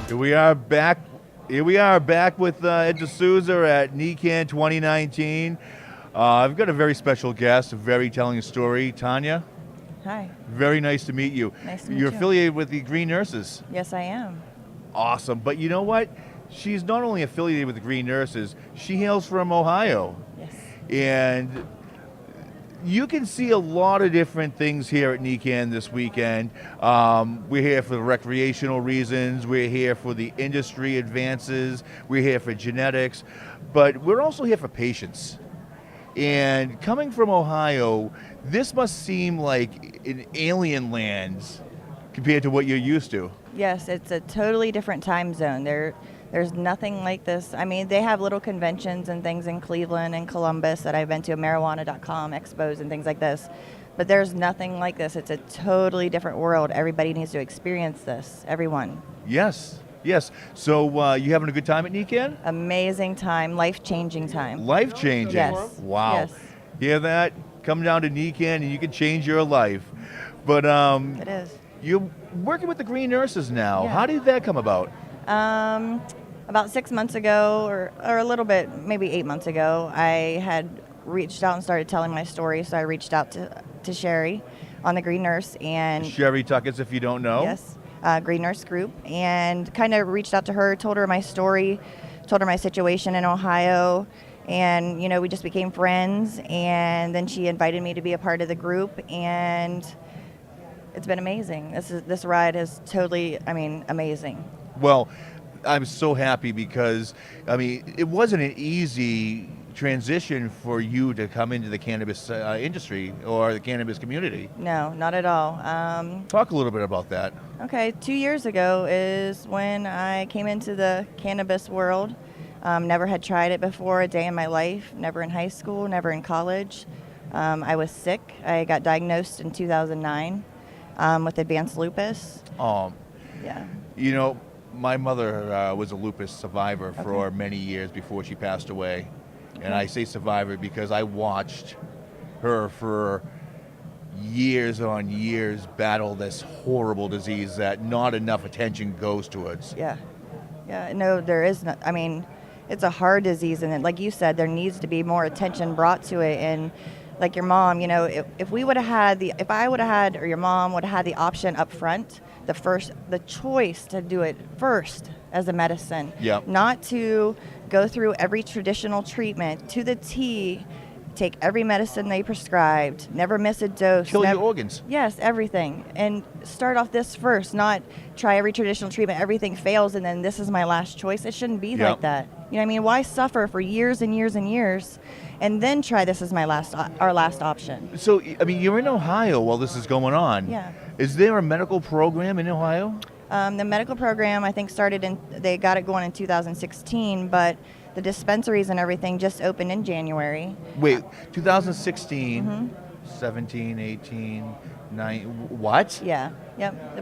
Here we are back. Here we are back with Ed D'Souza at NECANN 2019. I've got a very special guest, a very telling story. Tanya, Hi. very nice to meet you. Nice to meet You're you. affiliated with the Green Nurses. Yes, I am. Awesome. But you know what? She's not only affiliated with the Green Nurses, she hails from Ohio. Yes. And you can see a lot of different things here at NECANN this weekend. We're here for recreational reasons. We're here for the industry advances. We're here for genetics. But we're also here for patients. And coming from Ohio, this must seem like an alien land compared to what you're used to. Yes, it's a totally different time zone. There's nothing like this. I mean, they have little conventions and things in Cleveland and Columbus that I've been to, marijuana.com, expos and things like this. But there's nothing like this. It's a totally different world. Everybody needs to experience this, everyone. Yes, yes. So you having a good time at NECANN? Amazing time, life-changing time. Life-changing? Yes. Wow. Yes. Hear that? Come down to NECANN and you can change your life. But It is. you're working with the Green Nurses now. Yeah. How did that come about? About 6 months ago, or a little bit, maybe 8 months ago, I had reached out and started telling my story. So I reached out to Sherry on the Green Nurse and Sherry Tuckett, if you don't know. yes, Green Nurse Group, and kind of reached out to her, told her my story, told her my situation in Ohio, and we just became friends. And then she invited me to be a part of the group, and it's been amazing. This ride is totally, amazing. Well, I'm so happy because, it wasn't an easy transition for you to come into the cannabis industry or the cannabis community. No, not at all. Talk a little bit about that. Okay, 2 years ago is when I came into the cannabis world. Never had tried it before a day in my life, never in high school, never in college. I was sick. I got diagnosed in 2009 with advanced lupus. Yeah. My mother was a lupus survivor for many years before she passed away. And I say survivor because I watched her for years on years battle this horrible disease that not enough attention goes towards. Yeah. No, there is not. It's a hard disease, and like you said, there needs to be more attention brought to it. And like your mom, if we would have had if I would have had, or your mom would have had the option up front, the choice to do it first as a medicine, not to go through every traditional treatment to the T, take every medicine they prescribed, never miss a dose. Kill your organs. Yes, everything. And start off this first, not try every traditional treatment, everything fails, and then this is my last choice. It shouldn't be like that. Why suffer for years and years and years and then try this as our last option? So, you're in Ohio while this is going on. Yeah. Is there a medical program in Ohio? The medical program, I think, they got it going in 2016, but the dispensaries and everything just opened in January. Wait, 2016, 17, 18, 9, what? Yeah, yep.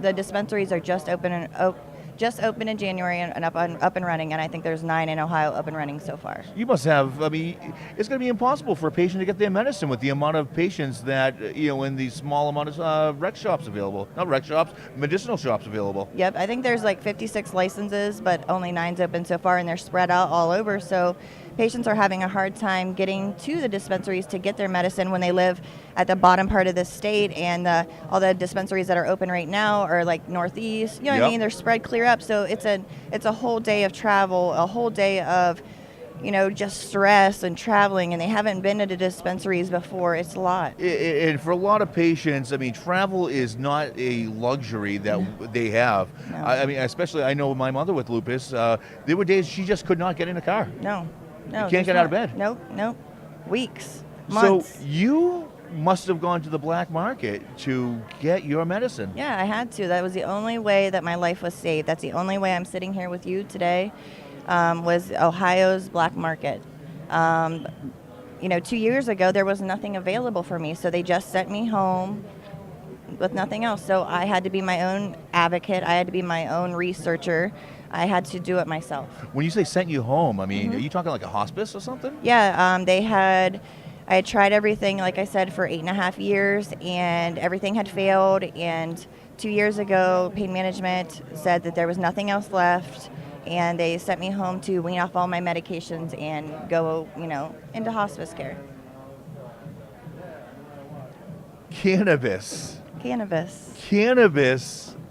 The dispensaries are just open in January and up and running, and I think there's 9 in Ohio up and running so far. You must have, it's going to be impossible for a patient to get their medicine with the amount of patients that, in these small amount of rec shops available. Not rec shops, medicinal shops available. Yep, I think there's like 56 licenses, but only 9's open so far, and they're spread out all over. So patients are having a hard time getting to the dispensaries to get their medicine when they live at the bottom part of the state, and all the dispensaries that are open right now are like northeast. What I mean? They're spread clear up, so it's a whole day of travel, a whole day of just stress and traveling, and they haven't been to the dispensaries before. It's a lot. And for a lot of patients, travel is not a luxury that they have. No. Especially I know my mother with lupus. There were days she just could not get in a car. No. You can't get out of bed. Nope. Weeks, months. So you must have gone to the black market to get your medicine. Yeah, I had to. That was the only way that my life was saved. That's the only way I'm sitting here with you today, was Ohio's black market. 2 years ago, there was nothing available for me, so they just sent me home with nothing else. So I had to be my own advocate. I had to be my own researcher. I had to do it myself. When you say sent you home, are you talking like a hospice or something? Yeah, I had tried everything, like I said, for 8.5 years, and everything had failed, and 2 years ago, pain management said that there was nothing else left, and they sent me home to wean off all my medications and go, into hospice care. Cannabis.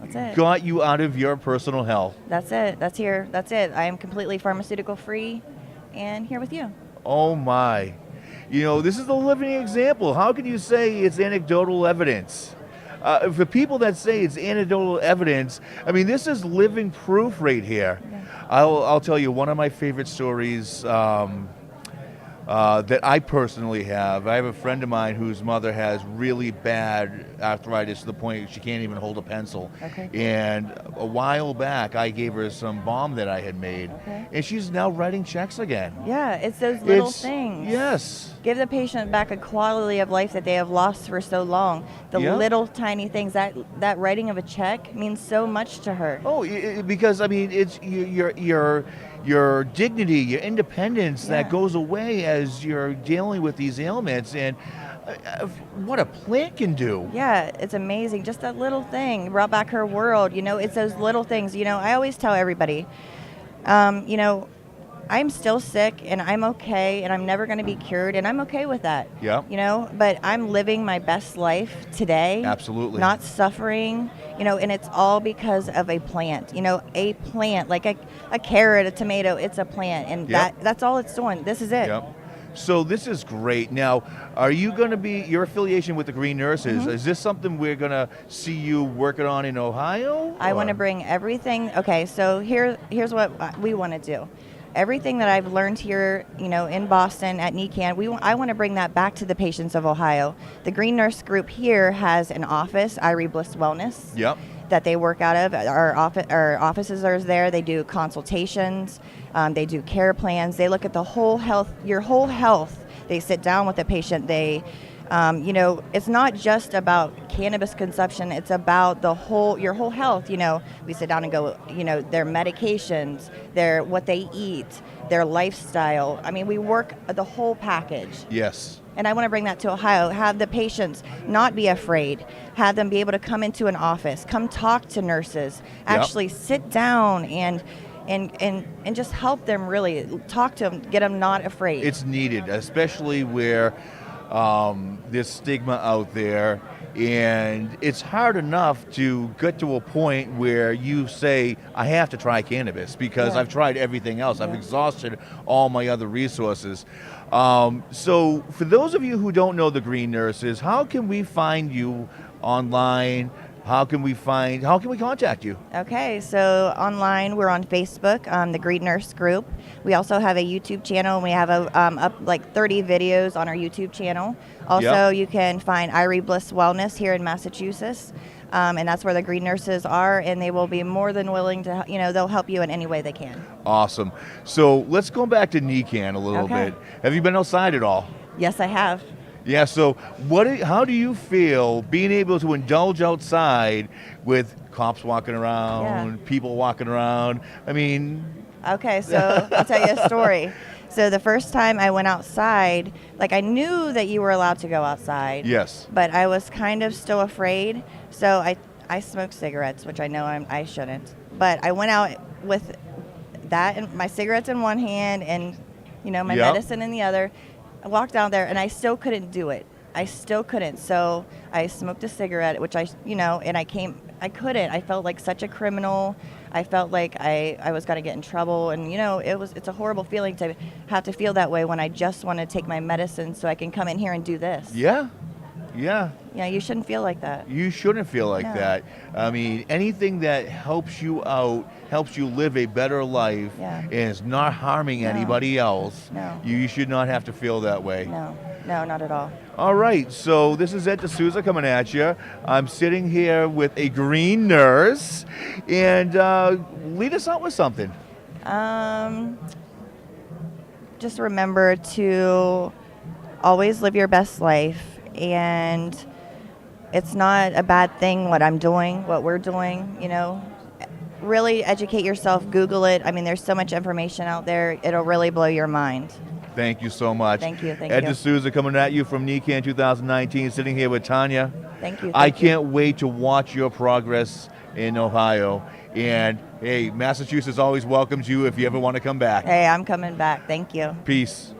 That's it. Got you out of your personal hell. That's it. That's it. I am completely pharmaceutical free and here with you. Oh my. This is a living example. How can you say it's anecdotal evidence? For people that say it's anecdotal evidence, I mean, this is living proof right here. Yeah. I'll tell you one of my favorite stories that I personally have. I have a friend of mine whose mother has really bad arthritis to the point she can't even hold a pencil. Okay. And a while back, I gave her some balm that I had made, and she's now writing checks again. Yeah, it's those little things. Yes. Give the patient back a quality of life that they have lost for so long. The little tiny things, that writing of a check means so much to her. Oh, because I mean, it's your dignity, your independence that goes away as you're dealing with these ailments, and what a plant can do. Yeah, it's amazing. Just that little thing brought back her world. It's those little things. I always tell everybody, I'm still sick and I'm okay and I'm never going to be cured, and I'm okay with that. Yeah. But I'm living my best life today. Absolutely. Not suffering, and it's all because of a plant. A plant, like a carrot, a tomato, it's a plant, and that's all it's doing. This is it. Yep. So this is great. Now, are you going to be, your affiliation with the Green Nurses, is this something we're going to see you working on in Ohio? I want to bring everything. Okay, so here's what we want to do. Everything that I've learned here, in Boston at NECANN, I want to bring that back to the patients of Ohio. The Green Nurse Group here has an office, Irie Bliss Wellness, that they work out of. Our offices are there. They do consultations. They do care plans. They look at the whole health, your whole health. They sit down with the patient. They it's not just about cannabis consumption. It's about your whole health. We sit down and go, their medications, what they eat, their lifestyle. I mean, we work the whole package. Yes. And I want to bring that to Ohio. Have the patients not be afraid. Have them be able to come into an office, come talk to nurses, actually sit down and just help them, really talk to them, get them not afraid. It's needed, especially where there's stigma out there, and it's hard enough to get to a point where you say, I have to try cannabis because I've tried everything else. I've exhausted all my other resources. So for those of you who don't know the Green Nurses, how can we find you online? How can we contact you? Okay, so online we're on Facebook, the Green Nurse Group. We also have a YouTube channel, and we have up like 30 videos on our YouTube channel. Also, you can find Irie Bliss Wellness here in Massachusetts, and that's where the Green Nurses are, and they will be more than willing to, they'll help you in any way they can. Awesome. So let's go back to NECANN a little bit. Have you been outside at all? Yes, I have. Yeah, so how do you feel being able to indulge outside with cops walking around, people walking around? I mean... Okay, so I'll tell you a story. So the first time I went outside, I knew that you were allowed to go outside. Yes. But I was kind of still afraid. So I smoked cigarettes, which I know I shouldn't. But I went out with that and my cigarettes in one hand and, my medicine in the other. I walked down there and I still couldn't do it. I still couldn't. So I smoked a cigarette, which and I couldn't. I felt like such a criminal. I felt like I was going to get in trouble. And, it's a horrible feeling to have to feel that way when I just want to take my medicine so I can come in here and do this. Yeah. Yeah. Yeah, you shouldn't feel like that. You shouldn't feel like that. I mean, anything that helps you out, helps you live a better life, and is not harming anybody else, you should not have to feel that way. No, not at all. All right, so this is Ed D'Souza coming at you. I'm sitting here with a Green Nurse, and lead us out with something. Just remember to always live your best life, and it's not a bad thing what I'm doing, what we're doing, Really educate yourself, Google it. I mean, there's so much information out there, it'll really blow your mind. Thank you so much. Thank you. Ed D'Souza coming at you from NECANN 2019, sitting here with Tanya. Thank you. I Thank you. can't wait to watch your progress in Ohio. And hey, Massachusetts always welcomes you if you ever want to come back. Hey, I'm coming back. Thank you. Peace.